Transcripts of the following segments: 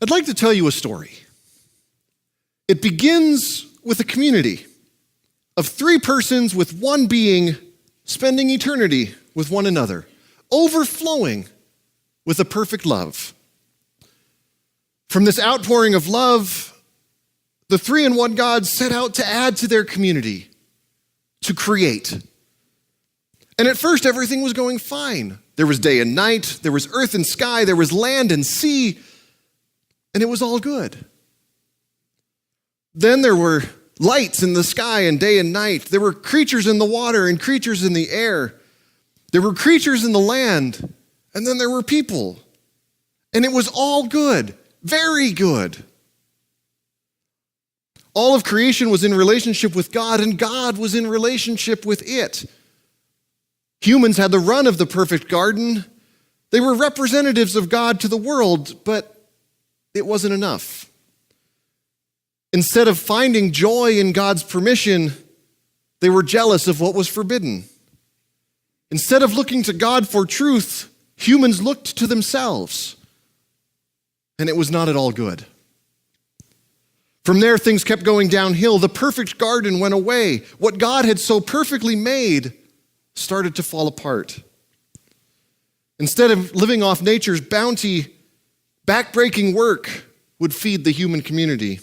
I'd like to tell you a story. It begins with a community of three persons with one being spending eternity with one another, overflowing with a perfect love. From this outpouring of love, the three in one God set out to add to their community, to create. And at first, everything was going fine. There was day and night, there was earth and sky, there was land and sea, and it was all good. Then there were lights in the sky and day and night. There were creatures in the water and creatures in the air. There were creatures in the land, and then there were people. And it was all good, very good. All of creation was in relationship with God, and God was in relationship with it. Humans had the run of the perfect garden. They were representatives of God to the world, but it wasn't enough. Instead of finding joy in God's permission, they were jealous of what was forbidden. Instead of looking to God for truth, humans looked to themselves, and it was not at all good. From there, things kept going downhill. The perfect garden went away. What God had so perfectly made started to fall apart. Instead of living off nature's bounty, backbreaking work would feed the human community.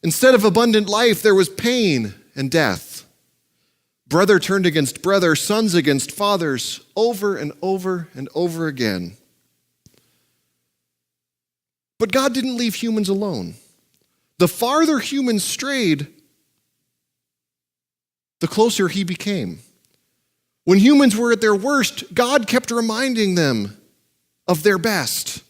Instead of abundant life, there was pain and death. Brother turned against brother, sons against fathers, over and over and over again. But God didn't leave humans alone. The farther humans strayed, the closer he became. When humans were at their worst, God kept reminding them of their best.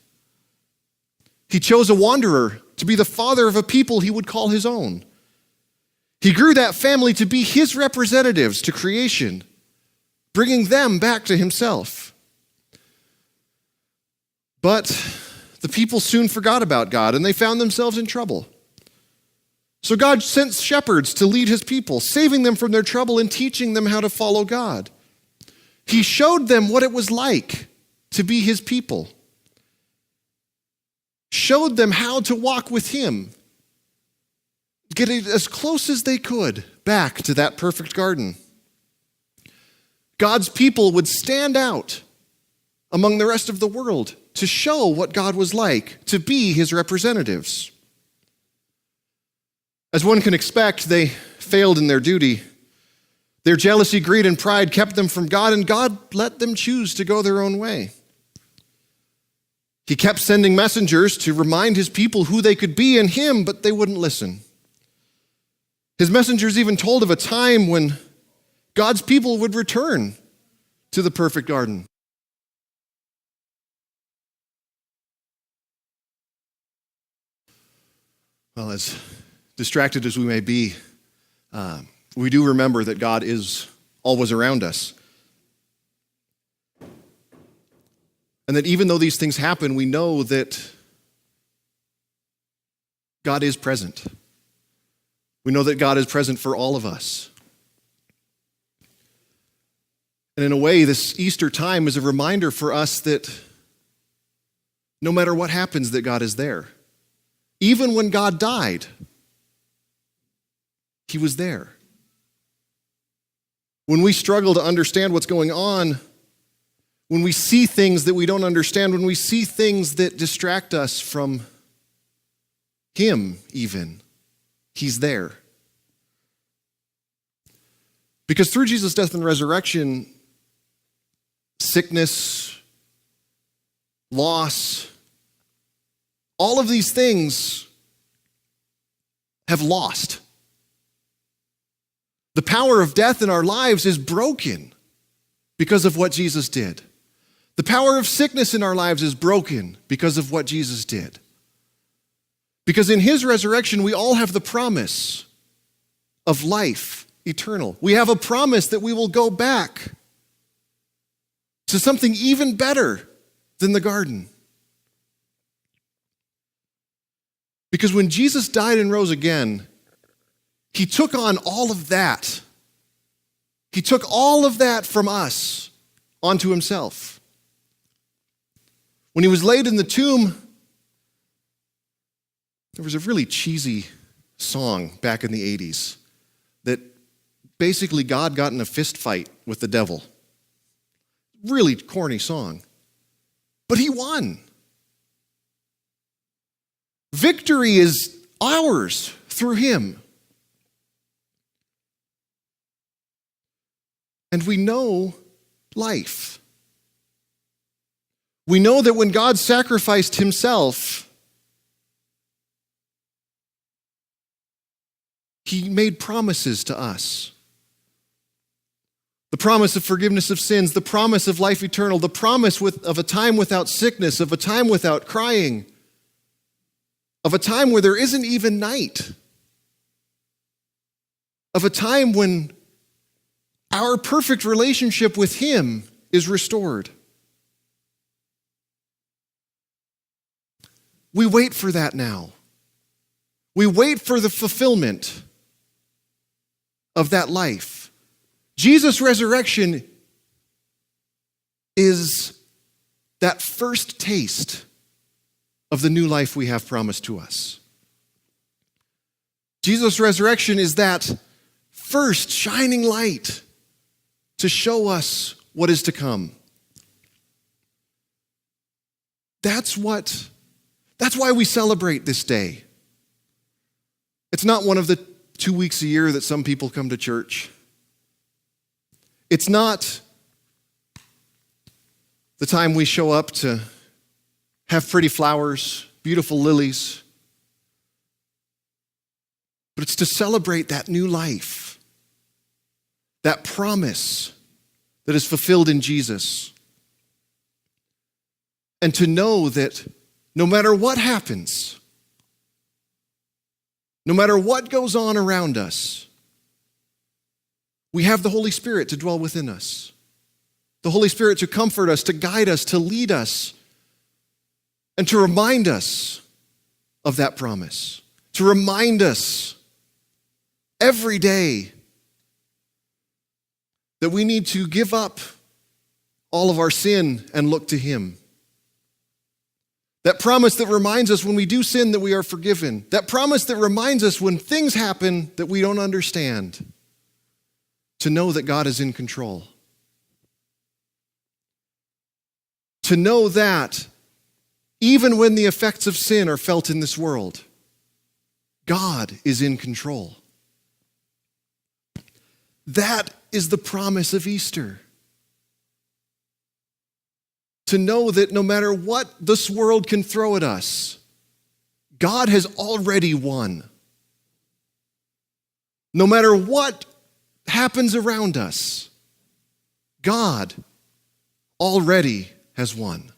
He chose a wanderer to be the father of a people he would call his own. He grew that family to be his representatives to creation, bringing them back to himself. But the people soon forgot about God, and they found themselves in trouble. So God sent shepherds to lead his people, saving them from their trouble and teaching them how to follow God. He showed them what it was like to be his people, showed them how to walk with him, get as close as they could back to that perfect garden. God's people would stand out among the rest of the world to show what God was like, to be his representatives. As one can expect, they failed in their duty. Their jealousy, greed, and pride kept them from God, and God let them choose to go their own way. He kept sending messengers to remind his people who they could be in him, but they wouldn't listen. His messengers even told of a time when God's people would return to the perfect garden. Well, as distracted as we may be, we do remember that God is always around us. And that even though these things happen, we know that God is present. We know that God is present for all of us. And in a way, this Easter time is a reminder for us that no matter what happens, that God is there. Even when God died, he was there. When we struggle to understand what's going on, when we see things that we don't understand, when we see things that distract us from him even, he's there. Because through Jesus' death and resurrection, sickness, loss, all of these things have lost. The power of death in our lives is broken because of what Jesus did. The power of sickness in our lives is broken because of what Jesus did. Because in his resurrection, we all have the promise of life eternal. We have a promise that we will go back to something even better than the garden. Because when Jesus died and rose again, he took on all of that. He took all of that from us onto himself. When he was laid in the tomb, There was a really cheesy song back in the 80s that basically God got in a fist fight with the devil. Really corny song. But he won. Victory is ours through him. And we know life. We know that when God sacrificed himself, he made promises to us. The promise of forgiveness of sins, the promise of life eternal, the promise of a time without sickness, of a time without crying, of a time where there isn't even night, of a time when our perfect relationship with him is restored. We wait for that now. We wait for the fulfillment of that life. Jesus' resurrection is that first taste of the new life we have promised to us. Jesus' resurrection is that first shining light to show us what is to come. That's why we celebrate this day. It's not one of the 2 weeks a year that some people come to church. It's not the time we show up to have pretty flowers, beautiful lilies. But it's to celebrate that new life, that promise that is fulfilled in Jesus. And to know that no matter what happens, no matter what goes on around us, we have the Holy Spirit to dwell within us. The Holy Spirit to comfort us, to guide us, to lead us, and to remind us of that promise. To remind us every day that we need to give up all of our sin and look to him. That promise that reminds us when we do sin that we are forgiven. That promise that reminds us when things happen that we don't understand, to know that God is in control. To know that even when the effects of sin are felt in this world, God is in control. That is the promise of Easter. To know that no matter what this world can throw at us, God has already won. No matter what happens around us, God already has won.